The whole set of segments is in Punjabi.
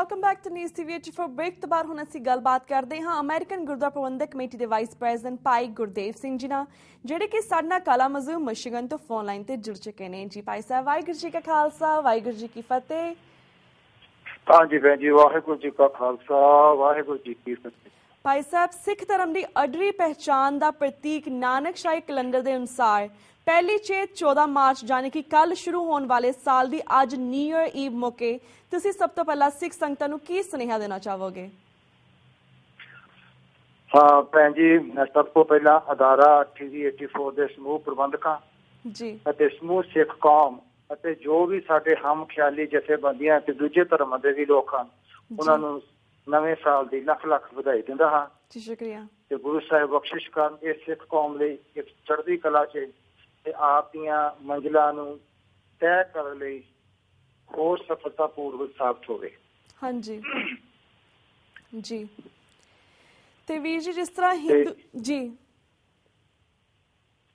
Welcome back to news TV for break ਤੋਂ ਬਾਅਦ ਹੁਣ ਅਸੀਂ ਗੱਲਬਾਤ ਕਰਦੇ ਹਾਂ ਅਮਰੀਕਨ ਗੁਰਦੁਆਰਾ ਪ੍ਰਬੰਧਕ ਕਮੇਟੀ ਦੇ ਵਾਈਸ ਪ੍ਰੈਜ਼ੀਡੈਂਟ ਭਾਈ ਗੁਰਦੇਵ ਸਿੰਘ ਜੀ ਨਾਲ, ਜਿਹੜੇ ਕਿ ਸਾਡੇ ਨਾਲ ਕਾਲਾਮਜ਼ੂ ਮਿਸ਼ੀਗਨ ਤੋਂ ਫੋਨ ਲਾਈਨ ਤੇ ਜੁੜ ਚੁੱਕੇ ਨੇ। ਜੀ ਭਾਈ ਸਾਹਿਬ, ਵਾਹਿਗੁਰੂ ਜੀ ਕਾ ਖਾਲਸਾ, ਵਾਹਿਗੁਰੂ ਜੀ ਕੀ ਫਤਿਹ। हाँ जी भैन जी, वाहिगुरू जी का खालसा, वाहिगुरू जी की फतेह। ਭਾਈ ਸਾਹਿਬ, ਸਿੱਖ ਧਰਮ ਦੀ ਅਡਰੀ ਪਹਿਚਾਣ ਦਾ ਪ੍ਰਤੀਕ ਨਾਨਕਸ਼ਾਹੀ ਕੈਲੰਡਰ ਦੇ ਅਨੁਸਾਰ ਪਹਿਲੀ ਚੇਤ 14 ਮਾਰਚ ਯਾਨੀ ਕਿ ਕੱਲ ਸ਼ੁਰੂ ਹੋਣ ਵਾਲੇ ਸਾਲ ਦੀ ਅੱਜ ਨਿਊ ਈਅਰ ਈਵ ਮੌਕੇ ਤੁਸੀਂ ਸਭ ਤੋਂ ਪਹਿਲਾਂ ਸਿੱਖ ਸੰਗਤਾਂ ਨੂੰ ਕੀ ਸੁਨੇਹਾ ਦੇਣਾ ਚਾਹੋਗੇ? हाँ भैन जी, मैं सब तो पहला अदारा TV 84 ਦੇ ਸਮੂਹ ਪ੍ਰਬੰਧਕਾਂ ਜੀ ਅਤੇ ਸਮੂਹ ਸਿੱਖ ਕੌਮ ਅਤੇ ਜੋ ਵੀ ਸਾਡੇ ਹਮ ਖਿਆਲੀ ਜਥੇਬੰਦੀਆਂ ਤੇ ਦੂਜੇ ਧਰਮਾਂ ਦੇ ਵੀ ਲੋਕ ਹਨ, ਉਹਨਾਂ ਨੂੰ ਨਵੇਂ ਸਾਲ ਦੀ ਲੱਖ ਲੱਖ ਵਧਾਈ ਦਿੰਦਾ ਹਾਂ ਜੀ। ਸ਼ੁਕਰੀਆ। ਤੇ ਗੁਰੂ ਸਾਹਿਬ ਬਖਸ਼ਿਸ਼ ਕਰਨ ਇਹ ਸਿੱਖ ਕੌਮ ਲਈ ਇੱਕ ਚੜ੍ਹਦੀ ਕਲਾ 'ਚ ਤੇ ਆਪ ਦੀਆਂ ਮੰਜ਼ਿਲਾਂ ਨੂੰ ਤੈਅ ਕਰਨ ਲਈ ਹੋਰ ਸਫਲਤਾਪੂਰਵਕ ਸਾਬਤ ਹੋਵੇ। ਹਾਂਜੀ ਜੀ। ਤੇ ਵੀਰ ਜੀ, ਜਿਸ ਤਰ੍ਹਾਂ ਹਿੰਦੂ ਜੀ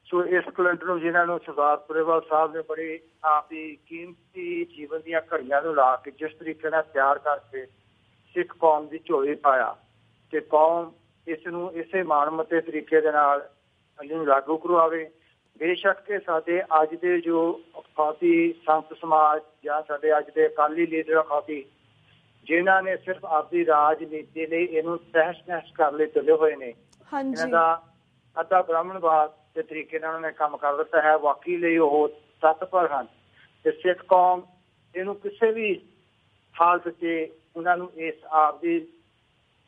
ਸੋ ਇਸ ਕੈਲੰਡਰ ਨੂੰ ਜਿਨ੍ਹਾਂ ਨੂੰ ਸਰਦਾਰ ਪੁਰੇਵਾਲ ਸਾਹਿਬ ਨੇ ਬੜੀ ਆਪ ਦੀ ਕੀਮਤੀ ਜੀਵਨ ਦੀਆਂ ਘੜੀਆਂ ਨੂੰ ਲਾ ਕੇ ਜਿਸ ਤਰੀਕੇ ਨਾਲ ਤਿਆਰ ਕਰਕੇ ਸਿੱਖ ਕੌਮ ਦੀ ਝੋਲੀ ਪਾਇਆ ਤੇ ਕੌਮ ਇਸ ਨੂੰ ਇਸੇ ਮਾਣਮੱਤੇ ਤਰੀਕੇ ਦੇ ਨਾਲ ਇਹਨੂੰ ਲਾਗੂ ਕਰਵਾਵੇ। ਬੇਸ਼ੱਕ ਕਿ ਸਾਡੇ ਅੱਜ ਦੇ ਜੋ ਅਖਾਤੀ ਸੰਤ ਸਮਾਜ ਜਾਂ ਸਾਡੇ ਅੱਜ ਦੇ ਅਕਾਲੀ ਲੀਡਰ ਅਖਾਤੀ ਜਿਨ੍ਹਾਂ ਨੇ ਸਿਰਫ ਆਪਦੀ ਰਾਜਨੀਤੀ ਲਈ ਇਹਨੂੰ ਤਹਿਸ ਨਹਿਸ ਕਰ ਲਈ ਤੁਲੇ ਹੋਏ ਨੇ, ਇਹਨਾਂ ਦਾ ਅੱਧਾ ਬ੍ਰਾਹਮਣਵਾਦ ਦੇ ਤਰੀਕੇ ਨਾਲ ਉਹਨਾਂ ਨੇ ਕੰਮ ਕਰ ਦਿੱਤਾ ਹੈ। ਵਾਕਈ ਲਈ ਉਹ ਤਤਪਰ ਹਨ ਤੇ ਸਿੱਖ ਕੌਮ ਇਹਨੂੰ ਕਿਸੇ ਵੀ ਹਾਲਤ 'ਚ ਉਹਨਾਂ ਨੂੰ ਇਸ ਆਪ ਦੀ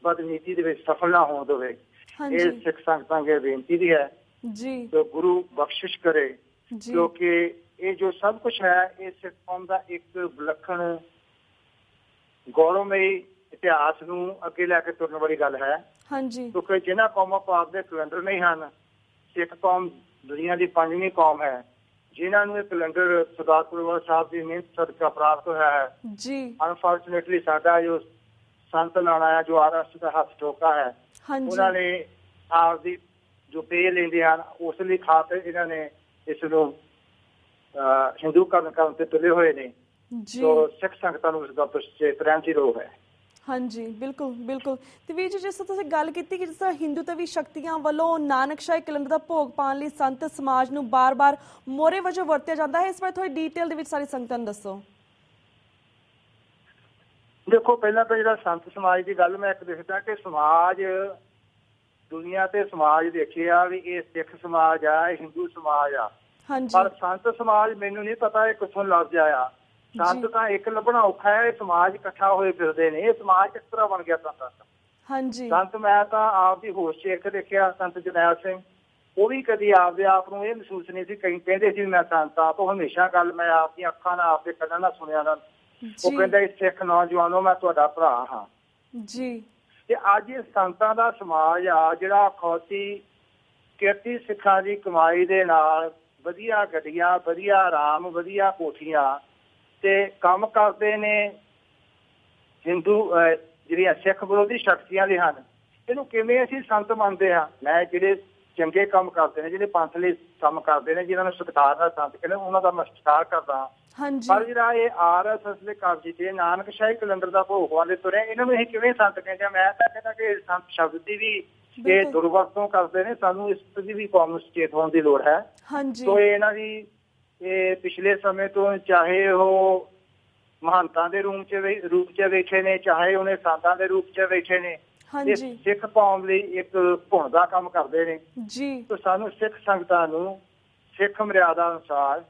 ਬਦਨੀਤੀ ਦੇ ਵਿੱਚ ਸਫਲ ਨਾ ਹੋਣ ਦੇਵੇ। ਇਹ ਸਿੱਖ ਸੰਗਤਾਂ ਅੱਗੇ ਬੇਨਤੀ ਵੀ ਹੈ ਜੀ, ਗੁਰੂ ਬਖਸ਼ਿਸ਼ ਕਰੇ, ਕਿਉਂਕਿ ਇਹ ਜੋ ਸਭ ਕੁਛ ਹੈ ਇਹ ਸਿੱਖ ਕੌਮ ਦਾ ਇੱਕ ਵਿਲੱਖਣ ਗੌਰਵਮਈ ਇਤਿਹਾਸ ਨੂੰ ਅੱਗੇ ਲੈ ਕੇ ਤੁਰਨ ਵਾਲੀ ਗੱਲ ਹੈ। ਕਿਉਂਕਿ ਜਿਹਨਾਂ ਕੌਮਾਂ ਭਾਰਤ ਦੇ ਕੈਲੰਡਰ ਨਹੀਂ ਹਨ, ਸਿੱਖ ਕੌਮ ਦੁਨੀਆ ਦੀ 5ਵੀਂ ਕੌਮ ਹੈ ਜਿਨ੍ਹਾਂ ਨੂੰ ਇਹ ਕੈਲੰਡਰ ਸਰਦਾਰ ਪੁਰੇਵਾਲ ਸਾਹਿਬ ਦੀ ਮਿਹਨਤ ਸਦਕਾ ਪ੍ਰਾਪਤ ਹੋਇਆ ਹੈ ਜੀ। ਅਨਫੋਰਚੂਨੇਟਲੀ ਸਾਡਾ ਜੋ ਸੰਤ ਲਾਣਾ ਹੈ, ਜੋ RS ਦਾ ਹੱਥ ਠੋਕਾ ਹੈ, ਉਹਨਾਂ ਨੇ ਆਪਦੀ ਜੋ ਪੇ ਲੈਂਦੇ ਹਨ ਉਸ ਲਈ ਖਾਤਰ ਇਹਨਾਂ ਨੇ ਇਸ ਨੂੰ ਹਿੰਦੂਕਰਨ ਕਰਨ ਤੇ ਤੁਲੇ ਹੋਏ ਨੇ। ਸੋ ਸਿੱਖ ਸੰਗਤਾਂ ਨੂੰ ਇਸ ਦਾ ਸੁਚੇਤ ਰਹਿਣ ਦੀ ਲੋੜ ਹੈ। ਹਾਂਜੀ, ਬਿਲਕੁਲ ਬਿਲਕੁਲ। ਤੇ ਵੀਰ ਜੀ, ਜਿਸ ਤਰ੍ਹਾਂ ਤੁਸੀਂ ਗੱਲ ਕੀਤੀ ਕਿ ਜਿਸ ਤਰ੍ਹਾਂ ਹਿੰਦੂ ਤੇ ਵੀ ਸ਼ਕਤੀਆਂ ਵੱਲੋਂ ਨਾਨਕਸ਼ਾਹੀ ਕੈਲੰਡਰ ਦਾ ਭੋਗ ਪਾਉਣ ਲਈ ਸੰਤ ਸਮਾਜ ਨੂੰ ਬਾਰ-ਬਾਰ ਮੋਹਰੇ ਵਜੋਂ ਵਰਤਿਆ ਜਾਂਦਾ ਹੈ, ਇਸ ਬਾਰੇ ਥੋੜੀ ਡੀਟੇਲ ਦੇ ਵਿੱਚ ਸਾਰੀ ਸੰਗਤਾਂ ਨੂੰ ਦੱਸੋ। ਦੇਖੋ, ਪਹਿਲਾਂ ਤਾਂ ਜਿਹੜਾ ਸੰਤ ਸਮਾਜ ਦੀ ਗੱਲ ਮੈਂ ਇੱਕ ਦੇਖਦਾ ਕਿ ਸਮਾਜ ਦੁਨੀਆ ਤੇ ਸਮਾਜ ਦੇਖਿਆ ਵੀ ਇਹ ਸਿੱਖ ਸਮਾਜ ਆ, ਇਹ ਹਿੰਦੂ ਸਮਾਜ ਆ, ਪਰ ਸੰਤ ਸਮਾਜ ਮੈਨੂੰ ਨਹੀਂ ਪਤਾ ਇਹ ਕਿੱਥੋਂ ਲੱਭ ਜਾਇਆ। ਸੰਤ ਤਾਂ ਇੱਕ ਲੱਭਣਾ ਔਖਾ ਹੈ, ਇਹ ਸਮਾਜ ਇਕੱਠਾ ਹੋਏ ਫਿਰਦੇ ਨੇ। ਇਹ ਸਮਾਜ ਕਿਸ ਤਰ੍ਹਾਂ ਬਣ ਗਿਆ ਸੰਤ? ਮੈਂ ਤਾਂ ਆਪ ਦੀ ਹੋਸ਼ 'ਚ ਇੱਕ ਦੇਖਿਆ ਸੰਤ ਜਰਨੈਲ ਸਿੰਘ, ਉਹ ਵੀ ਕਦੀ ਆਪਦੇ ਆਪ ਨੂੰ ਇਹ ਮਹਿਸੂਸ ਨਹੀਂ ਸੀ, ਕਈ ਕਹਿੰਦੇ ਸੀ ਮੈਂ ਸੰਤ ਆ, ਉਹ ਹਮੇਸ਼ਾ ਗੱਲ ਮੈਂ ਆਪਦੀਆਂ ਅੱਖਾਂ ਨਾਲ ਆਪਦੇ ਕੰਨਾਂ ਨਾਲ ਸੁਣਿਆ ਨਾ। ਉਹ ਕਹਿੰਦਾ ਸਿੱਖ ਨੌਜਵਾਨੋ ਮੈਂ ਤੁਹਾਡਾ ਭਰਾ ਹਾਂ ਜੀ। ਤੇ ਅੱਜ ਇਹ ਸੰਤਾਂ ਦਾ ਸਮਾਜ ਆ ਜਿਹੜਾ ਅਖੌਤੀ ਕਿਰਤੀ ਸਿੱਖਾਂ ਦੀ ਕਮਾਈ ਦੇ ਨਾਲ ਵਧੀਆ ਗੱਡੀਆਂ, ਵਧੀਆ ਆਰਾਮ, ਵਧੀਆ ਕੋਠੀਆਂ ਤੇ ਕੰਮ ਕਰਦੇ ਨੇ ਹਿੰਦੂ ਜਿਹੜੀਆਂ ਸਿੱਖ ਵਿਰੋਧੀ ਸ਼ਕਤੀਆਂ ਦੇ ਹਨ। ਇਹਨੂੰ ਕਿਵੇਂ ਅਸੀਂ ਸੰਤ ਮੰਨਦੇ ਹਾਂ? ਮੈਂ ਜਿਹੜੇ ਚੰਗੇ ਕੰਮ ਕਰਦੇ ਨੇ, ਜਿਹੜੇ ਪੰਥ ਲਈ ਕੰਮ ਕਰਦੇ ਨੇ, ਜਿਹਨਾਂ ਨੂੰ ਸਤਿਕਾਰ ਨਾਲ ਸੰਤ ਕਹਿੰਦੇ, ਉਹਨਾਂ ਦਾ ਮੈਂ ਸਤਿਕਾਰ ਕਰਦਾ। ਪਰ ਜਿਹੜਾ ਇਹ RSS ਦੇ ਕਬਜ਼ੇ 'ਚ ਨਾਨਕਸ਼ਾਹੀ ਕੈਲੰਡਰ ਦਾ ਭੋਗ ਵਾਲੇ ਤੁਰੇ, ਇਹਨਾਂ ਨੂੰ ਅਸੀਂ ਕਿਵੇਂ ਸੰਤ ਕਹਿੰਦੇ? ਮੈਂ ਤਾਂ ਕਹਿੰਦਾ ਕਿ ਸੰਤ ਸ਼ਬਦ ਦੀ ਵੀ ਇਹ ਦੁਰਵਰਤੋਂ ਕਰਦੇ ਨੇ। ਸਾਨੂੰ ਇਸ ਦੀ ਵੀ ਕੌਮ ਨੂੰ ਸੁਚੇਤ ਹੋਣ ਦੀ ਲੋੜ ਹੈ। ਸੋ ਇਹਨਾਂ ਦੀ ਇਹ ਪਿਛਲੇ ਸਮੇਂ ਤੋਂ ਚਾਹੇ ਉਹ ਮਹੰਤਾਂ ਦੇ ਰੂਪ 'ਚ ਬੈਠੇ ਨੇ, ਚਾਹੇ ਉਹਨੇ ਸੰਤਾਂ ਦੇ ਰੂਪ 'ਚ ਬੈਠੇ ਨੇ, ਸਿੱਖ ਕੌਮ ਲਈ ਇੱਕ ਭੁਣ ਦਾ ਕੰਮ ਕਰਦੇ ਨੇ ਜੀ। ਤਾਂ ਸਾਨੂੰ ਸਿੱਖ ਸੰਗਤਾਂ ਨੂੰ ਸਿੱਖ ਮਰਿਆਦਾ ਅਨੁਸਾਰ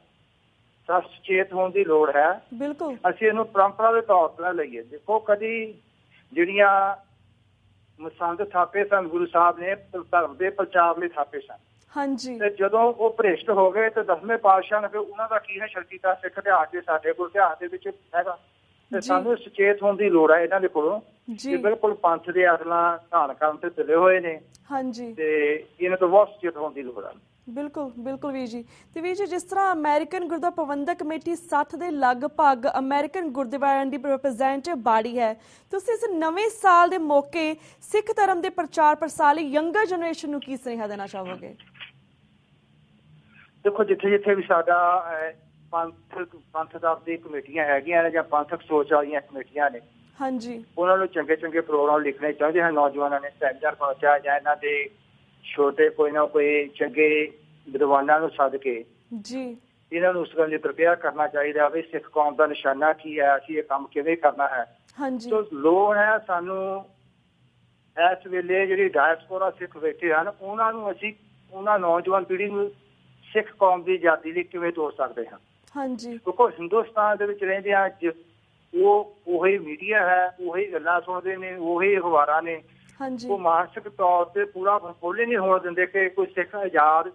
ਸੁਚੇਤ ਹੋਣ ਦੀ ਲੋੜ ਹੈ। ਬਿਲਕੁਲ, ਅਸੀਂ ਇਹਨੂੰ ਪਰੰਪਰਾ ਦੇ ਤੌਰ ਤੇ ਲਈਏ। ਦੇਖੋ, ਕਦੀ ਜਿਹੜੀਆਂ ਮਸੰਦ ਥਾਪੇ ਸਨ ਗੁਰੂ ਸਾਹਿਬ ਨੇ ਧਰਮ ਦੇ ਪ੍ਰਚਾਰ ਲਈ ਥਾਪੇ ਸਨ ਤੇ ਜਦੋਂ ਉਹ ਭ੍ਰਿਸ਼ਟ ਹੋ ਗਏ ਤੇ 10ਵੇਂ ਪਾਤਸ਼ਾਹ ਨੇ ਫਿਰ ਉਹਨਾਂ ਦਾ ਕੀ ਹੈ ਸ਼ਕਤੀਤਾ ਸਿੱਖ ਇਤਿਹਾਸ ਦੇ ਸਾਡੇ ਕੋਲ ਇਤਿਹਾਸ ਦੇ ਵਿੱਚ ਹੈਗਾ ਤੇ ਸਾਨੂੰ ਸੁਚੇਤ ਹੋਣ ਦੀ ਲੋੜ ਹੈ ਇਹਨਾਂ ਦੇ ਕੋਲੋਂ। ਬਿਲਕੁਲ ਪੰਥ ਦੇ ਅਸਲਾਂ ਧਾਰਨ ਕਰਨ ਤੇ ਤੁਲੇ ਹੋਏ ਨੇ ਤੇ ਇਹਨਾਂ ਤੋਂ ਬਹੁਤ ਸੁਚੇਤ ਹੋਣ ਦੀ ਲੋੜ ਹੈ। ਬਿਲਕੁਲ ਬਿਲਕੁਲ ਵੀਰ ਜੀ। ਤੇ ਵੀਰ ਜੀ, ਜਿਸ ਤਰ੍ਹਾਂ ਅਮਰੀਕਨ ਗੁਰਦੁਆਰਾ ਪ੍ਰਬੰਧਕ ਕਮੇਟੀ 60 ਦੇ ਲਗਭਗ ਅਮਰੀਕਨ ਗੁਰਦੁਆਰਿਆਂ ਦੀ ਰਿਪਰੈਜ਼ੈਂਟੇਟਿਵ ਬਾਡੀ ਹੈ, ਤੁਸੀਂ ਇਸ ਨਵੇਂ ਸਾਲ ਦੇ ਮੌਕੇ ਸਿੱਖ ਧਰਮ ਦੇ ਪ੍ਰਚਾਰ ਪ੍ਰਸਾਰ ਲਈ ਯੰਗਰ ਜਨਰੇਸ਼ਨ ਨੂੰ ਕੀ ਸੁਨੇਹਾ ਦੇਣਾ ਚਾਹੋਗੇ? ਦੇਖੋ, ਜਿੱਥੇ ਜਿੱਥੇ ਵੀ ਸਾਡਾ ਪੰਥ ਦਰ ਦੀ ਕਮੇਟੀਆਂ ਹੈਗੀਆਂ ਨੇ ਜਾਂ ਪੰਥਕ ਸੋਚ ਵਾਲੀਆਂ ਕਮੇਟੀਆਂ ਨੇ, ਹਾਂਜੀ ਉਹਨਾਂ ਨੂੰ ਚੰਗੇ ਚੰਗੇ ਪ੍ਰੋਗਰਾਮ ਲਿਖਣੇ ਚਾਹੀਦੇ ਹਨ। ਨੌਜਵਾਨਾਂ ਨੇ ਸੈਮੀਨਾਰ ਪਹੁੰਚਿਆ ਜਾਂ ਇਹਨਾਂ ਦੇ ਛੋਟੇ ਕੋਈ ਨਾ ਕੋਈ ਚੰਗੇ ਵਿਦਵਾਨਾਂ ਨੂੰ ਸੱਦ ਕੇ ਜੀ ਇਹਨਾਂ ਨੂੰ ਉਸ ਗੱਲ ਲਈ ਪ੍ਰਪੇਅਰ ਕਰਨਾ ਚਾਹੀਦਾ ਵੀ ਸਿੱਖ ਕੌਮ ਦਾ ਨਿਸ਼ਾਨਾ ਕੀ ਹੈ, ਅਸੀਂ ਇਹ ਕੰਮ ਕਿਵੇਂ ਕਰਨਾ ਹੈ। ਹਾਂਜੀ ਸੋ ਲੋੜ ਹੈ ਸਾਨੂੰ ਇਸ ਵੇਲੇ ਜਿਹੜੀ ਡਾਇਸਪੋਰਾ ਸਿੱਖ ਬੈਠੇ ਹਨ ਉਹਨਾਂ ਨੂੰ ਅਸੀਂ ਉਹਨਾਂ ਨੌਜਵਾਨ ਪੀੜ੍ਹੀ ਨੂੰ ਸਿੱਖ ਕੌਮ ਦੀ ਆਜ਼ਾਦੀ ਲਈ ਕਿਵੇਂ ਤੋੜ ਸਕਦੇ ਹਾਂ। ਹਾਂਜੀ ਕਿਉਂਕਿ ਹਿੰਦੁਸਤਾਨ ਦੇ ਵਿੱਚ ਰਹਿੰਦੇ ਆ ਉਹੀ ਮੀਡੀਆ ਹੈ, ਉਹੀ ਗੱਲਾਂ ਸੁਣਦੇ ਨੇ, ਉਹੀ ਅਖਬਾਰਾਂ ਨੇ। ਹਾਂਜੀ ਉਹ ਮਾਨਸਿਕ ਤੌਰ ਤੇ ਪੂਰਾ ਖੋਲੇ ਨਹੀਂ ਹੋਣ ਦਿੰਦੇ ਕਿ ਕੋਈ ਸਿੱਖ ਆਜ਼ਾਦ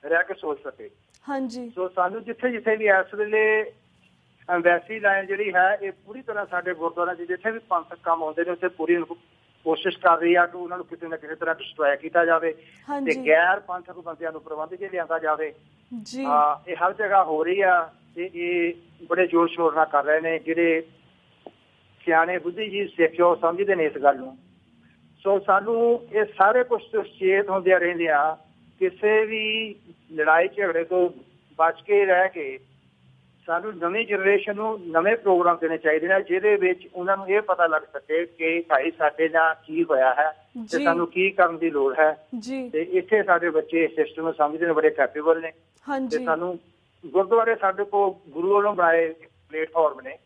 ਰਹਿ ਕੇ ਸੋਚ ਸਕੇ। ਹਾਂਜੀ ਸੋ ਸਾਨੂੰ ਜਿੱਥੇ ਜਿੱਥੇ ਵੀ ਇਸ ਵੇਲੇ ਐਮਬੈਸੀ ਲਾਈਨ ਜਿਹੜੀ ਹੈ ਇਹ ਪੂਰੀ ਤਰ੍ਹਾਂ ਸਾਡੇ ਗੁਰਦੁਆਰਿਆਂ 'ਚ ਜਿੱਥੇ ਵੀ ਪੰਥਕ ਕੰਮ ਆਉਂਦੇ ਨੇ ਉੱਥੇ ਪੂਰੀ ਕੋਸ਼ਿਸ਼ ਕਰ ਰਹੀ ਆ ਕਿ ਉਹਨਾਂ ਨੂੰ ਕਿਸੇ ਨਾ ਕਿਸੇ ਤਰ੍ਹਾਂ ਡਿਸਟਰੋਏ ਕੀਤਾ ਜਾਵੇ ਤੇ ਗੈਰ ਪੰਥਕ ਬੰਦਿਆਂ ਨੂੰ ਪ੍ਰਬੰਧ 'ਚ ਲਿਆਂਦਾ ਜਾਵੇ। ਜੀ ਇਹ ਹਰ ਜਗ੍ਹਾ ਹੋ ਰਹੀ ਆ ਤੇ ਇਹ ਬੜੇ ਜ਼ੋਰ ਸ਼ੋਰ ਨਾਲ ਕਰ ਰਹੇ ਨੇ ਜਿਹੜੇ ਸਿਆਣੇ ਬੁੱਧੀਜੀਵ ਸਿੱਖ ਉਹ ਸਮਝਦੇ ਨੇ ਇਸ ਗੱਲ ਨੂੰ। ਸੋ ਸਾਨੂੰ ਇਹ ਸਾਰੇ ਕੁਝ ਸੁਚੇਤ ਹੁੰਦਿਆਂ ਰਹਿੰਦਿਆਂ ਕਿਸੇ ਵੀ ਲੜਾਈ ਝਗੜੇ ਤੋਂ ਬਚ ਕੇ ਰਹਿ ਕੇ ਸਾਨੂੰ ਨਵੀਂ ਜਨਰੇਸ਼ਨ ਨੂੰ ਨਵੇਂ ਪ੍ਰੋਗਰਾਮ ਦੇਣੇ ਚਾਹੀਦੇ ਨੇ ਜਿਹਦੇ ਵਿੱਚ ਉਹਨਾਂ ਨੂੰ ਇਹ ਪਤਾ ਲੱਗ ਸਕੇ ਕਿ ਭਾਈ ਸਾਡੇ ਨਾਲ ਕੀ ਹੋਇਆ ਹੈ ਤੇ ਸਾਨੂੰ ਕੀ ਕਰਨ ਦੀ ਲੋੜ ਹੈ। ਤੇ ਇੱਥੇ ਸਾਡੇ ਬੱਚੇ ਇਸ ਸਿਸਟਮ ਨੂੰ ਸਮਝਦੇ ਨੇ, ਬੜੇ ਕੈਪੇਬਲ ਨੇ। ਤੇ ਸਾਨੂੰ ਗੁਰਦੁਆਰੇ ਸਾਡੇ ਕੋਲ ਗੁਰੂ ਵੱਲੋਂ ਬਣਾਏ ਪਲੇਟਫਾਰਮ ਨੇ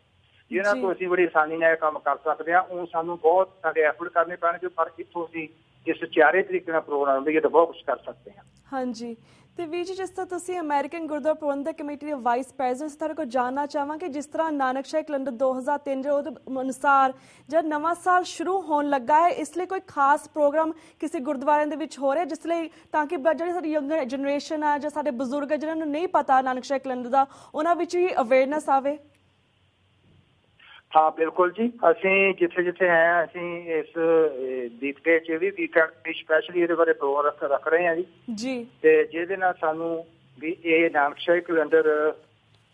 ਜਿਹਨਾਂ ਤੋਂ ਅਸੀਂ ਬੜੀ ਆਸਾਨੀ ਨਾਲ ਇਹ ਕੰਮ ਕਰ ਸਕਦੇ ਹਾਂ। ਉਹ ਸਾਨੂੰ ਬਹੁਤ ਸਾਡੇ ਐਫਰਟ ਕਰਨੇ ਪੈਣਗੇ ਪਰ ਇੱਥੋਂ ਅਸੀਂ ਜੇ ਸੁਚਾਰੇ ਤਰੀਕੇ ਨਾਲ ਪ੍ਰੋਗਰਾਮ ਲਈਏ ਤਾਂ ਬਹੁਤ ਕੁਛ ਕਰ ਸਕਦੇ ਹਾਂ। ਹਾਂਜੀ ਤੇ ਵੀਰ ਜੀ ਜਿਸ ਤਰ੍ਹਾਂ ਤੁਸੀਂ ਅਮਰੀਕਨ ਗੁਰਦੁਆਰਾ ਪ੍ਰਬੰਧਕ ਕਮੇਟੀ ਦੇ ਵਾਈਸ ਪ੍ਰੈਜ਼ੀਡੈਂਟ ਤੁਹਾਡੇ ਕੋਲ ਜਾਣਨਾ ਚਾਹਾਂਗੇ ਜਿਸ ਤਰ੍ਹਾਂ ਨਾਨਕਸ਼ਾਹੀ ਕੈਲੰਡਰ 2003 ਉਹਦੇ ਅਨੁਸਾਰ ਜਦ ਨਵਾਂ ਸਾਲ ਸ਼ੁਰੂ ਹੋਣ ਲੱਗਾ ਹੈ ਇਸ ਲਈ ਕੋਈ ਖਾਸ ਪ੍ਰੋਗਰਾਮ ਕਿਸੇ ਗੁਰਦੁਆਰਿਆਂ ਦੇ ਵਿੱਚ ਹੋ ਰਿਹਾ ਜਿਸ ਲਈ ਤਾਂ ਕਿ ਜਿਹੜੀ ਸਾਡੀ ਯੰਗਰ ਜਨਰੇਸ਼ਨ ਹੈ ਜਾਂ ਸਾਡੇ ਬਜ਼ੁਰਗ ਹੈ ਜਿਹਨਾਂ ਨੂੰ ਨਹੀਂ ਪਤਾ ਨਾਨਕਸ਼ਾਹੀ ਕੈਲੰਡਰ ਦਾ ਉਹਨਾਂ ਵਿੱਚ ਵੀ ਅਵੇਅਰਨੈਸ ਆਵੇ। ਹਾਂ ਬਿਲਕੁਲ ਜੀ, ਅਸੀਂ ਜਿੱਥੇ ਜਿੱਥੇ ਹੈ ਅਸੀਂ ਇਸ ਵੀਕਡੇ 'ਚ ਵੀ ਵੀਕਐਂਡ ਸਪੈਸ਼ਲੀ ਇਹਦੇ ਬਾਰੇ ਪ੍ਰੋਗਰਾਮ ਰੱਖ ਰਹੇ ਹਾਂ ਜੀ। ਤੇ ਜਿਹਦੇ ਨਾਲ ਸਾਨੂੰ ਵੀ ਇਹ ਨਾਨਕਸ਼ਾਹੀ ਕੈਲੰਡਰ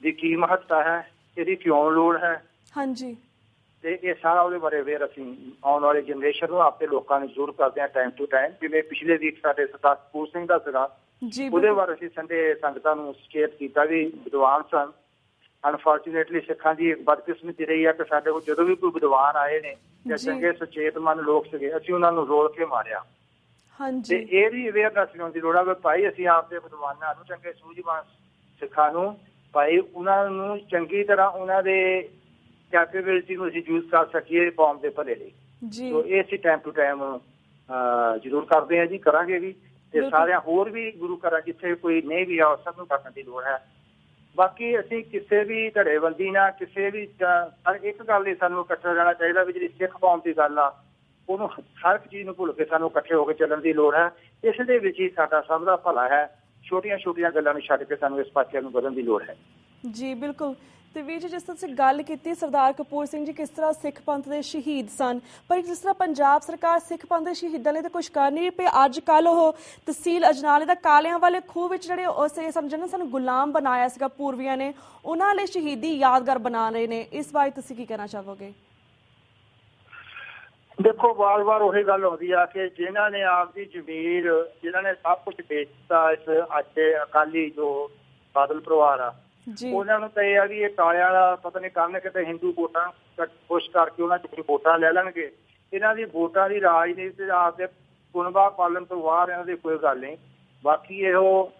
ਦੀ ਕੀ ਮਹੱਤਤਾ ਹੈ, ਇਹਦੀ ਕਿਉਂ ਲੋੜ ਹੈ। ਹਾਂਜੀ ਤੇ ਇਹ ਸਾਰਾ ਉਹਦੇ ਬਾਰੇ ਅਵੇਅਰ ਅਸੀਂ ਆਉਣ ਵਾਲੀ ਜਨਰੇਸ਼ਨ ਨੂੰ ਆਪਣੇ ਲੋਕਾਂ ਨੂੰ ਜ਼ਰੂਰ ਕਰਦੇ ਹਾਂ ਟਾਈਮ ਟੂ ਟਾਈਮ। ਜਿਵੇਂ ਪਿਛਲੇ ਵੀਕ ਸਾਡੇ ਸਰਦਾਰ ਕਪੂਰ ਸਿੰਘ ਦਾ ਸੀਗਾ ਉਹਦੇ ਬਾਰੇ ਅਸੀਂ ਸੰਡੇ ਸੰਗਤਾਂ ਨੂੰ ਸੁਚੇਤ ਕੀਤਾ ਵੀ ਵਿਦਵਾਨ ਸਨ। ਅਨਫੋਰਚੂਨੇਟਲੀ ਸਿੱਖਾਂ ਦੀ ਇੱਕ ਬਦਕਿਸਮਤੀ ਰਹੀ ਹੈ ਕਿ ਸਾਡੇ ਕੋਲ ਜਦੋਂ ਵੀ ਕੋਈ ਵਿਦਵਾਨ ਆਏ ਨੇ ਜਾਂ ਚੰਗੇ ਸੁਚੇਤ ਮਨ ਲੋਕ ਸੀਗੇ ਅਸੀਂ ਉਹਨਾਂ ਨੂੰ ਰੋਲ ਕੇ ਮਾਰਿਆ। ਤੇ ਇਹ ਵੀ ਅਵੇਅਰਨੈਸ ਲਿਆਉਣ ਦੀ ਲੋੜ ਹੈ ਵੀ ਭਾਈ ਅਸੀਂ ਆਪਦੇ ਵਿਦਵਾਨਾਂ ਨੂੰ ਚੰਗੇ ਸੂਝਵਾਨ ਸਿੱਖਾਂ ਨੂੰ ਭਾਈ ਉਹਨਾਂ ਨੂੰ ਚੰਗੀ ਤਰ੍ਹਾਂ ਉਹਨਾਂ ਦੇ ਕੈਪੇਬਿਲਿਟੀ ਨੂੰ ਅਸੀਂ ਯੂਜ਼ ਕਰ ਸਕੀਏ ਕੌਮ ਦੇ ਭਲੇ ਲਈ। ਸੋ ਇਹ ਅਸੀਂ ਟਾਈਮ ਟੂ ਟਾਈਮ ਜ਼ਰੂਰ ਕਰਦੇ ਹਾਂ ਜੀ, ਕਰਾਂਗੇ ਵੀ। ਤੇ ਸਾਰਿਆਂ ਹੋਰ ਵੀ ਗੁਰੂ ਘਰਾਂ ਜਿੱਥੇ ਕੋਈ ਨਹੀਂ ਵੀ ਆ ਸਭ ਨੂੰ ਕਰਨ ਦੀ ਲੋੜ ਹੈ। ਬਾਕੀ ਅਸੀਂ ਕਿਸੇ ਵੀ ਧੜੇਬੰਦੀ ਨਾਲ ਕਿਸੇ ਵੀ ਇੱਕ ਗੱਲ ਲਈ ਸਾਨੂੰ ਇਕੱਠਾ ਰਹਿਣਾ ਚਾਹੀਦਾ ਵੀ ਜਿਹੜੀ ਸਿੱਖ ਕੌਮ ਦੀ ਗੱਲ ਆ ਉਹਨੂੰ ਹਰ ਇੱਕ ਚੀਜ਼ ਨੂੰ ਭੁੱਲ ਕੇ ਸਾਨੂੰ ਇਕੱਠੇ ਹੋ ਕੇ ਚੱਲਣ ਦੀ ਲੋੜ ਹੈ। ਇਸ ਦੇ ਵਿੱਚ ਹੀ ਸਾਡਾ ਸਭ ਦਾ ਭਲਾ ਹੈ। ਛੋਟੀਆਂ ਛੋਟੀਆਂ ਗੱਲਾਂ ਨੂੰ ਛੱਡ ਕੇ ਸਾਨੂੰ ਇਸ ਪਾਸੇ ਨੂੰ ਵਧਣ ਦੀ ਲੋੜ ਹੈ। ਜੀ ਬਿਲਕੁਲ। ਤੇ ਵੀਰ ਜੀ ਜਿਸ ਤਰ੍ਹਾਂ ਤੁਸੀਂ ਗੱਲ ਕੀਤੀ ਸਰਦਾਰ ਕਪੂਰ ਸਿੰਘ ਜੀ ਕਿਸ ਤਰ੍ਹਾਂ ਸਿੱਖ ਪੰਥ ਦੇ ਸ਼ਹੀਦ ਸਨ ਪਰ ਜਿਸ ਤਰ੍ਹਾਂ ਪੰਜਾਬ ਸਰਕਾਰ ਸਿੱਖ ਪੰਥ ਦੇ ਸ਼ਹੀਦਾਂ ਲਈ ਤਾਂ ਕੁਛ ਕਰ ਨਹੀਂ ਪਈ। ਅੱਜ ਕੱਲ੍ਹ ਉਹ ਤਹਿਸੀਲ ਅਜਨਾਲੇ ਦਾ ਕਾਲਿਆਂ ਵਾਲੇ ਖੂਹ ਵਿੱਚ ਜਿਹੜੇ ਉਸ ਸਮਝਣ ਸਾਨੂੰ ਗੁਲਾਮ ਬਣਾਇਆ ਸੀਗਾ ਪੂਰਵੀਆਂ ਨੇ ਉਹਨਾਂ ਲਈ ਸ਼ਹੀਦੀ ਯਾਦਗਾਰ ਬਣਾ ਰਹੇ ਨੇ। ਇਸ ਬਾਰੇ ਤੁਸੀਂ ਕੀ ਕਹਿਣਾ ਚਾਹੋਗੇ? ਦੇਖੋ ਵਾਰ-ਵਾਰ ਉਹੀ ਗੱਲ ਆਉਂਦੀ ਆ ਕਿ ਜਿਨ੍ਹਾਂ ਨੇ ਆਪਦੀ ਜ਼ਮੀਰ ਜਿਨ੍ਹਾਂ ਨੇ ਸਭ ਕੁਛ ਵੇਚਤਾ ਇਸ ਅੱਜ ਅਕਾਲੀ ਜੋ ਬਾਦਲ ਪਰਿਵਾਰ ਆ ਉਹਨਾਂ ਨੂੰ ਤਾਂ ਇਹ ਆ ਵੀ ਇਹ ਕਾਲਿਆਂ ਵਾਲਾ ਪਤਾ ਨਹੀਂ ਕਰਨ ਕਿਤੇ ਹਿੰਦੂ ਵੋਟਾਂ ਖੁਸ਼ ਕਰਕੇ ਉਹਨਾਂ ਚ ਵੋਟਾਂ ਲੈ ਲੈਣਗੇ। ਇਹਨਾਂ ਦੀ ਵੋਟਾਂ ਦੀ ਰਾਜਨੀਤੀ ਆਪਦੇ ਕੁਨਬਾ ਪਾਲਣ ਤੋਂ ਬਾਹਰ ਇਹਨਾਂ ਦੀ ਕੋਈ ਗੱਲ ਨਹੀਂ। ਬਾਕੀ ਇਹੋ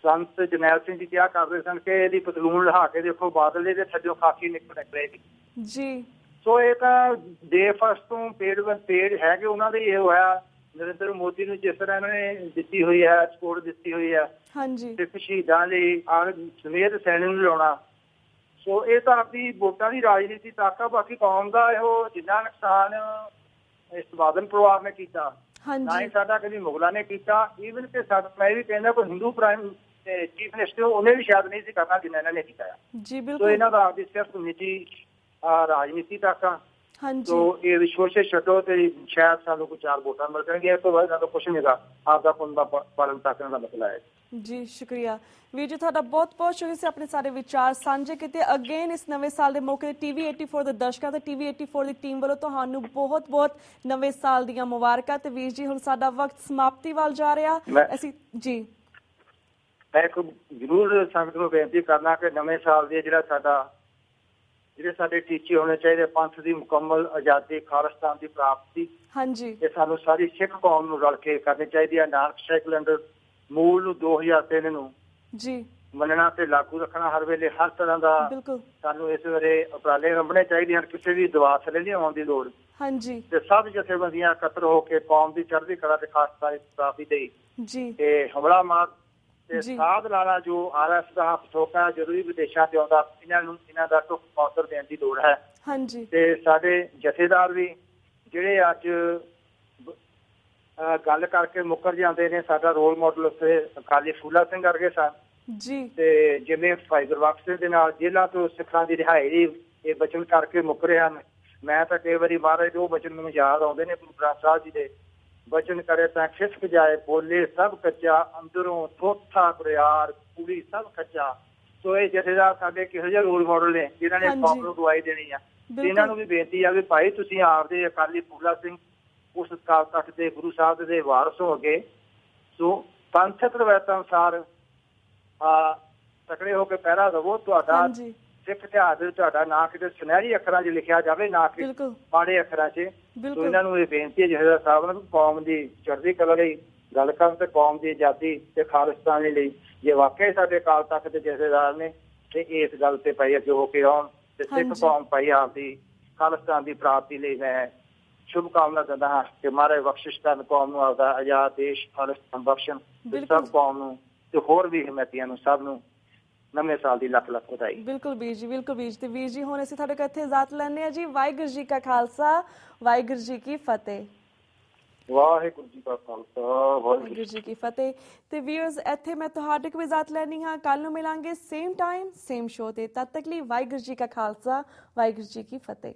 ਸੰਤ ਜਰਨੈਲ ਸਿੰਘ ਜੀ ਕਿਹਾ ਕਰਦੇ ਸਨ ਕਿ ਇਹਦੀ ਪਤਲੂਨ ਲਹਾ ਕੇ ਦੇਖੋ ਬਾਦਲ ਦੇ ਥੱਲਿਓਂ ਖਾਕੀ ਨਿਕਲੇਗੀ ਜੀ। ਸੋ ਇਹ ਤਾਂ ਡੇ ਫਸਟ ਤੋਂ ਪੇੜ ਹੈਗੇ ਉਹਨਾਂ ਦੇ ਇਹ ਹੋਇਆ ਨਰਿੰਦਰ ਮੋਦੀ ਨੂੰ ਜਿਸ ਤਰ੍ਹਾਂ ਇਹਨਾਂ ਨੇ ਦਿੱਤੀ ਹੋਈ ਹੈ ਸਪੋਰਟ ਦਿੱਤੀ ਹੋਈ ਹੈ ਸਿੱਖ ਸ਼ਹੀਦਾਂ ਲਈ ਸਮੇਤ ਸੈਨਿਕ ਨੂੰ ਲਾਉਣਾ। ਸੋ ਇਹ ਤਾਂ ਆਪਣੀ ਵੋਟਾਂ ਦੀ ਰਾਜਨੀਤੀ ਤੱਕ ਆ। ਬਾਕੀ ਕੌਮ ਦਾ ਇਹੋ ਜਿੰਨਾ ਨੁਕਸਾਨ ਇਸ ਬਾਦਲ ਪਰਿਵਾਰ ਨੇ ਕੀਤਾ ਨਾ ਹੀ ਸਾਡਾ ਕਦੀ ਮੁਗਲਾਂ ਨੇ ਕੀਤਾ। ਈਵਨ ਕਿ ਸਾਡਾ ਮੈਂ ਵੀ ਕਹਿੰਦਾ ਕੋਈ ਹਿੰਦੂ ਪ੍ਰਾਈਮ ਚੀਫ ਮਿਨਿਸਟਰ ਉਹਨੇ ਵੀ ਸ਼ਾਇਦ ਨਹੀਂ ਸੀ ਕਰਨਾ ਜਿੰਨਾ ਇਹਨਾਂ ਨੇ ਕੀਤਾ ਆ। ਸੋ ਇਹਨਾਂ ਦਾ ਆਪਦੀ ਸਿਰਫ ਨਿੱਜੀ ਰਾਜਨੀਤੀ ਤੱਕ ਆ। ਸੋ ਇਹ ਵਿਸ਼ਵਾਸ ਛੱਡੋ ਤੇ ਸ਼ਾਇਦ ਸਾਨੂੰ ਕੋਈ 4 ਵੋਟਾਂ ਮਿਲ ਜਾਣਗੀਆਂ। ਇਸ ਤੋਂ ਬਾਅਦ ਸਾਨੂੰ ਕੁਛ ਨਹੀਂ ਹੈਗਾ। ਆਪਦਾ ਕੁਨਬਾ ਪਾਲਣ ਤੱਕ ਦਾ ਮਸਲਾ ਹੈ ਜੀ। ਸ਼ੁਕਰੀਆ ਵੀਰ ਜੀ ਤੁਹਾਡਾ ਬਹੁਤ ਬਹੁਤ ਸ਼ੁਕਰੀਆ ਸੀ ਆਪਣੇ ਸਾਰੇ ਵਿਚਾਰ ਸਾਂਝੇ ਕੀਤੇ। ਅਗੇਨ ਇਸ ਨਵੇਂ ਸਾਲ ਦੇ ਮੌਕੇ ਤੇ TV 84 ਦੇ ਦਰਸ਼ਕਾਂ ਤੇ TV 84 ਦੀ ਟੀਮ ਵੱਲੋਂ ਤੁਹਾਨੂੰ ਬਹੁਤ ਬਹੁਤ ਨਵੇਂ ਸਾਲ ਦੀਆਂ ਮੁਬਾਰਕਾਂ। ਤੇ ਵੀਰ ਜੀ ਹੁਣ ਸਾਡਾ ਵਕਤ ਸਮਾਪਤੀ ਵੱਲ ਜਾ ਰਿਹਾ ਅਸੀਂ ਜੀ। ਮੈਂ ਇੱਕ ਜ਼ਰੂਰ ਸੰਗਤ ਨੂੰ ਬੇਨਤੀ ਕਰਨਾ ਕਿ ਨਵੇਂ ਸਾਲ ਦੀ ਜਿਹੜਾ ਸਾਡਾ ਜਿਹੜੇ ਸਾਡੇ ਟੀਚੇ ਹੋਣੇ ਚਾਹੀਦੇ, ਪੰਥ ਦੀ ਮੁਕੰਮਲ ਆਜ਼ਾਦੀ, ਖਾਲਿਸਤਾਨ ਦੀ ਪ੍ਰਾਪਤੀ, ਹਾਂਜੀ, ਇਹ ਸਾਨੂੰ ਸਾਰੀ ਸਿੱਖ ਕੌਮ ਨੂੰ ਰਲ ਕੇ ਕਰਨੀ ਚਾਹੀਦੀ ਹੈ। ਨਾਨਕਸ਼ਾਹੀ ਕੈਲੰਡਰ ਮੂਲ ਨੂੰ 2003 ਨੂੰ ਜੀ ਮੰਨਣਾ ਤੇ ਲਾਗੂ ਰੱਖਣਾ ਹਰ ਵੇਲੇ, ਹਰ ਤਰ੍ਹਾਂ ਦਾ ਬਿਲਕੁਲ ਸਾਨੂੰ ਇਸ ਵੇਲੇ ਉਪਰਾਲੇ ਲੱਭਣੇ ਚਾਹੀਦੇ ਹਨ। ਕਿਸੇ ਵੀ ਦਵਾ ਥੱਲੇ ਨਹੀਂ ਆਉਣ ਦੀ ਲੋੜ, ਹਾਂਜੀ, ਤੇ ਸਭ ਜਥੇਬੰਦੀਆਂ ਇਕੱਤਰ ਹੋ ਕੇ ਕੌਮ ਦੀ ਚੜ੍ਹਦੀ ਕਲਾ ਤੇ ਖਾਲਸਾ ਦੀ ਪ੍ਰਾਪਤੀ ਲਈ ਜੀ ਤੇ ਹਮਲਾ ਮਾਰ ਤੇ ਜੀ। ਸਾਧ ਲਾਲਾ ਜੋ RS ਦਾ ਹੱਥੋਕਾ ਜ਼ਰੂਰੀ ਵਿਦੇਸ਼ਾਂ ਤੇ ਆਉਂਦਾ, ਇਹਨਾਂ ਦਾ ਢੁੱਕ ਮੌਤਰ ਦੇਣ ਦੀ ਲੋੜ ਹੈ। ਹਾਂਜੀ, ਤੇ ਸਾਡੇ ਜਥੇਦਾਰ ਵੀ ਜਿਹੜੇ ਅੱਜ ਗੱਲ ਕਰਕੇ ਮੁੱਕਰ ਜਾਂਦੇ ਨੇ, ਸਾਡਾ ਰੋਲ ਮਾਡਲ ਉੱਥੇ ਅਕਾਲੀ ਫੂਲਾ ਸਿੰਘ ਵਰਗੇ ਸਨ ਜੀ, ਤੇ ਜਿਵੇਂ ਭਾਈ ਗੁਰਬਖਸ਼ ਸਿੰਘ ਦੇ ਨਾਲ ਜੇਲ੍ਹਾਂ ਤੋਂ ਸਿੱਖਾਂ ਦੀ ਰਿਹਾਈ ਲਈ ਇਹ ਬਚਨ ਕਰਕੇ ਮੁੱਕਰੇ ਹਨ। ਮੈਂ ਤਾਂ ਕਈ ਵਾਰੀ ਮਹਾਰਾਜ ਦੇ ਉਹ ਬਚਨ ਮੈਨੂੰ ਯਾਦ ਆਉਂਦੇ ਨੇ, ਗੁਰੂ ਗ੍ਰੰਥ ਸਾਹਿਬ ਜੀ ਦੇ ਬਚਨ ਕਰੇ ਤਾਂ ਖਿਸਕ ਜਾਏ ਬੋਲੇ ਸਭ ਕੱਚਾ, ਅੰਦਰੋਂ ਥੋਥਾ ਕੁਰਿਆਰ ਕੁੜੀ ਸਭ ਕੱਚਾ। ਸੋ ਇਹ ਜਥੇਦਾਰ ਸਾਡੇ ਕਿਹੋ ਜਿਹੇ ਰੋਲ ਮਾਡਲ ਨੇ ਜਿਨ੍ਹਾਂ ਨੇ ਕੌਮ ਨੂੰ ਦਵਾਈ ਦੇਣੀ ਆ। ਇਹਨਾਂ ਨੂੰ ਵੀ ਬੇਨਤੀ ਆ ਵੀ ਭਾਈ ਤੁਸੀਂ ਆਪਦੇ ਅਕਾਲੀ ਫੂਲਾ ਸਿੰਘ ਉਸ ਅਕਾਲ ਤਖਤ ਦੇ ਗੁਰੂ ਸਾਹਿਬ ਦੇ ਵਾਰਸ ਹੋ ਗਏ, ਸੋ ਪੰਥਕ ਰਵਾਇਤਾਂ ਅਨੁਸਾਰ ਤਕੜੇ ਹੋ ਕੇ ਪਹਿਰਾ ਦੇਵੋ। ਤੁਹਾਡਾ ਸਿੱਖ ਇਤਿਹਾਸ ਵਿੱਚ ਤੁਹਾਡਾ ਨਾਂ ਕਿਤੇ ਸੁਨਹਿਰੀ ਅੱਖਰਾਂ 'ਚ ਲਿਖਿਆ ਜਾਵੇ, ਨਾ ਕਿ ਮਾੜੇ ਅੱਖਰਾਂ 'ਚ। ਸੋ ਇਹਨਾਂ ਨੂੰ ਇਹ ਬੇਨਤੀ ਹੈ ਜਥੇਦਾਰ ਸਾਹਿਬ ਨੂੰ, ਕੌਮ ਦੀ ਚੜ੍ਹਦੀ ਕਲਾ ਲਈ ਗੱਲ ਕਰਨ ਤੇ ਕੌਮ ਦੀ ਆਜ਼ਾਦੀ ਤੇ ਖਾਲਿਸਤਾਨ ਲਈ ਜੇ ਵਾਕਿਆ ਸਾਡੇ ਅਕਾਲ ਤਖਤ ਦੇ ਜਥੇਦਾਰ ਨੇ ਤੇ ਇਸ ਗੱਲ ਤੇ ਭਾਈ ਅੱਗੇ ਹੋ ਕੇ ਆਉਣ ਤੇ ਸਿੱਖ ਕੌਮ ਭਾਈ ਆਪਦੀ ਖਾਲਿਸਤਾਨ ਦੀ ਪ੍ਰਾਪਤੀ ਲਈ ਮੈਂ ਸ਼ੁਭ ਕਾਮਨਾ ਦਿੰਦਾ ਹਾਂ ਕਿ ਮਹਾਰਾਜ ਬਖਸ਼ਿਸ਼ ਕਰਨ ਕੌਮ ਨੂੰ ਆਪਦਾ ਆਜ਼ਾਦ ਦੇਸ਼ ਖਾਲਿਸਤਾਨ ਬਖਸ਼ਣ, ਸਭ ਕੌਮ ਨੂੰ ਤੇ ਹੋਰ ਵੀ ਹਿੰਮਤੀਆਂ ਨੂੰ ਸਭ ਨੂੰ ਨਵੇਂ ਸਾਲ ਦੀ ਲੱਖ ਲੱਖ ਵਧਾਈ। ਬਿਲਕੁਲ ਵੀਰ ਜੀ, ਬਿਲਕੁਲ ਵੀਰ ਜੀ। ਤੇ ਵੀਰ ਜੀ ਹੁਣ ਅਸੀਂ ਤੁਹਾਡੇ ਕੋਲ ਇੱਥੇ ਇਜਾਜ਼ਤ ਲੈਂਦੇ ਹਾਂ ਜੀ। ਵਾਹਿਗੁਰੂ ਜੀ ਕਾ ਖਾਲਸਾ, ਵਾਹਿਗੁਰੂ ਜੀ ਕੀ ਫਤਿਹ। ਵਾਹਿਗੁਰੂ ਜੀ ਕਾ ਖਾਲਸਾ, ਵਾਹਿਗੁਰੂ ਜੀ ਕੀ ਫਤਿਹ। ਤੇ ਵੀਅਰਸ ਇੱਥੇ ਮੈਂ ਤੁਹਾਡੇ ਕੋਲ ਇਜਾਜ਼ਤ ਲੈਣੀ ਹਾਂ। ਕੱਲ ਨੂੰ ਮਿਲਾਂਗੇ ਸੇਮ ਟਾਈਮ ਸੇਮ ਸ਼ੋਅ ਤੇ। ਤਦ ਤੱਕ ਲਈ ਵਾਹਿਗੁਰੂ ਜੀ ਕਾ ਖਾਲਸਾ, ਵਾਹਿਗੁਰੂ ਜੀ ਕੀ ਫਤਿਹ।